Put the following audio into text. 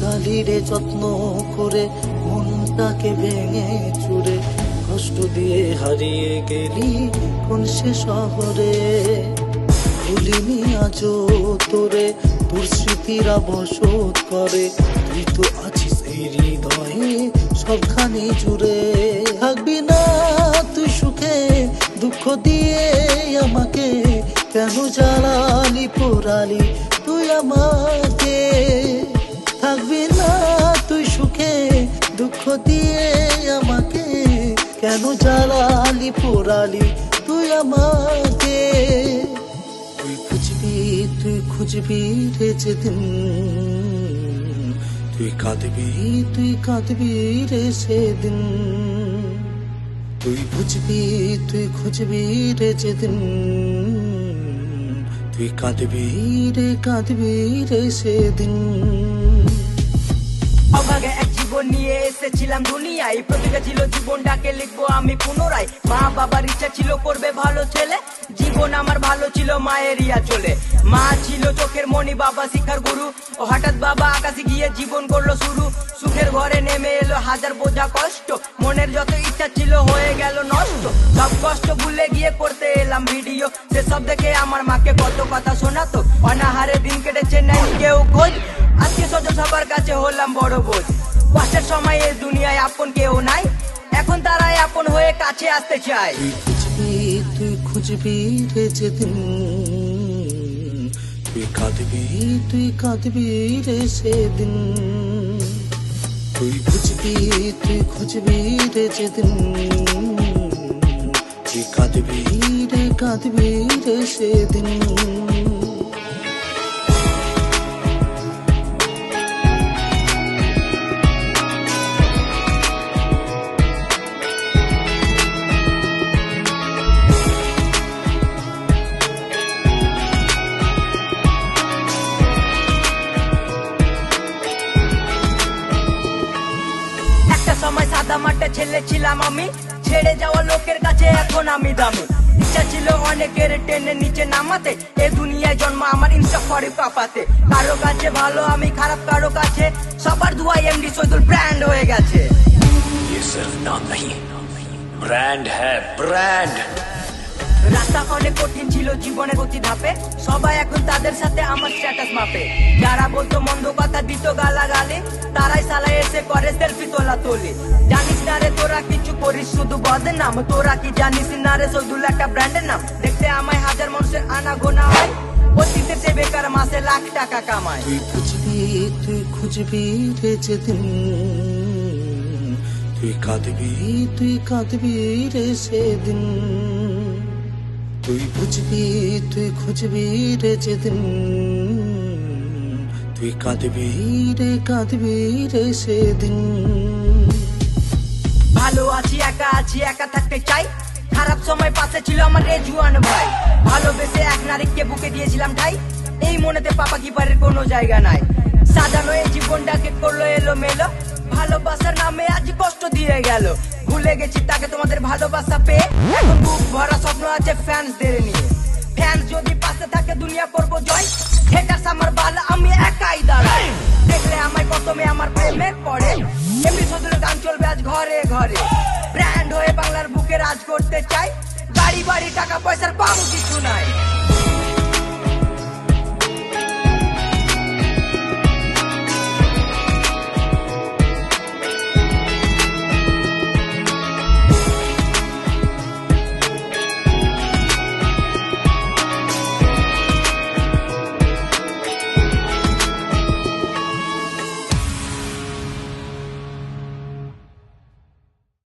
গালিরে যত্ন করে মনটাকে ভেঙে চুরে কষ্ট দিয়ে হারিয়ে গেলি কোন সে শহরে। ভুলিনি আজও তোরে, তোর স্মৃতিরা বসত করে, তুই তো আছিস এই হৃদয়ে সবখানি জুড়ে। থাকবি না তুই সুখে, দুঃখ দিয়ে আমাকে কেন জ্বালালি পোড়ালি তুই আমাকে। থাকবি না তুই সুখে, দুঃখ দিয়ে আমাকে কেন জ্বালালি পোড়ালি তুই আমাকে। তুই খুঁজবি রে যেদিন, তুই কাঁদবি রে সেদিন। তুই খুঁজবি রে যেদিন, তুই কাঁদবি রে সেদিন। অভাগে এক জীবন নিয়ে এসেছিলাম দুনিয়ায়, প্রতিজ্ঞা ছিল জীবনটাকে লিখবো আমি পুনরায়। মা বাবার ইচ্ছা ছিল করবে ভালো ছেলে, জীবন আমার ভালো ছিল মায়ের ইয়া চলে। মা ছিল চোখের মণি, বাবা শিক্ষার গুরু, ও হঠাৎ বাবা আকাশে গিয়ে জীবন করলো শুরু। সুখের ঘরে নেমে এলো হাজার বোঝা কষ্ট, মনের যত ইচ্ছা ছিল হয়ে গেল নষ্ট। সব কষ্ট ভুলে গিয়ে করতে এলাম ভিডিও, সেসব দেখে আমার মাকে কত কথা শোনাতো। অনাহারে দিন কেটেছে নাই কেউ খোঁজ, আত্মীয় স্বজন সবার কাছে হলাম বড় বোঝ। কষ্টের সময় এই দুনিয়ায় আপন কেউ নাই, এখন তারাই আপন হয়ে কাছে আসতে চায়। তুই খুঁজবি রে যেদিন, তুই কাঁদবি রে সেদিন। তুই খুঁজবি রে যেদিন, তুই কাঁদবি রে সেদিন। সময় সাদা মাঠে ছেলে ছিলাম আমি, ছেড়ে যাওয়া লোকের কাছে এখন আমি দামি। ইচ্ছা ছিল অনেকের টেনে নিচে নামাতে, এ দুনিয়ায় জন্ম আমার ইনস্টা করে কাঁপাতে। কারো কাছে ভালো আমি খারাপ, কারো কাছে সবার দুয়াই এমডি শহীদুল ব্র্যান্ড হয়ে গেছে। ये सिर्फ नाम नहीं, ब्रांड है ब्रांड। রাস্তা অনেক কঠিন ছিল জীবনের গতি ধাপে, সবাই এখন তাদের সাথে আমার স্ট্যাটাস মাপে। যারা বলতো মন্দ কথা দিত গালাগালি, তারাই সালায় এসে করে সেলফি তোলা তোলি। জানিস না রে তোরা কিছু করিস শুধু বদনাম, তোরা কি জানিস না রে শহীদুল একটা ব্র্যান্ডের নাম। দেখতে আমায় হাজার মানুষের আনা গোনা হয়, অতীতে সে বেকার মাসে লাখ টাকা কামায়। তুই খুঁজবি রে যেদিন, তুই কাঁদবি রে সেদিন। তুই খুঁজবি রে যেদিন, তুই কাঁদবি রে সেদিন। ভালো আছি একা থাকতে চাই, খারাপ সময় পাশে ছিল আমার রেজুয়ান ভাই। ভালোবেসে এক নারীকে বুকে দিয়েছিলাম ঠাই, এই মনেতে পাপা কিপারের কোনো জায়গা নাই। সাজানো এই জীবনটাকে করলো এলো মেলো, ভালোবাসার নামে আজ কষ্ট দিয়ে গেল। ভুলে গেছি তাকে তোমাদের ভালোবাসা পেয়ে, এখন বুক ভরা স্বপ্ন আছে ফ্যান্সদের নিয়ে। ফ্যান্স যদি পাশে থাকে দুনিয়া করবো জয়, হেটার্স আমার বাল আমি একাই দাঁড়াই। দেখলে আমায় প্রথমে আমার প্রেমের পরে, এমনি শহীদুলের গান চলবে আজ ঘরে ঘরে। ব্র্যান্ড হয়ে বাংলার বুকে রাজ করতে চাই, বাড়ি বাড়ি টাকা পয়সার কম কিছু নাই।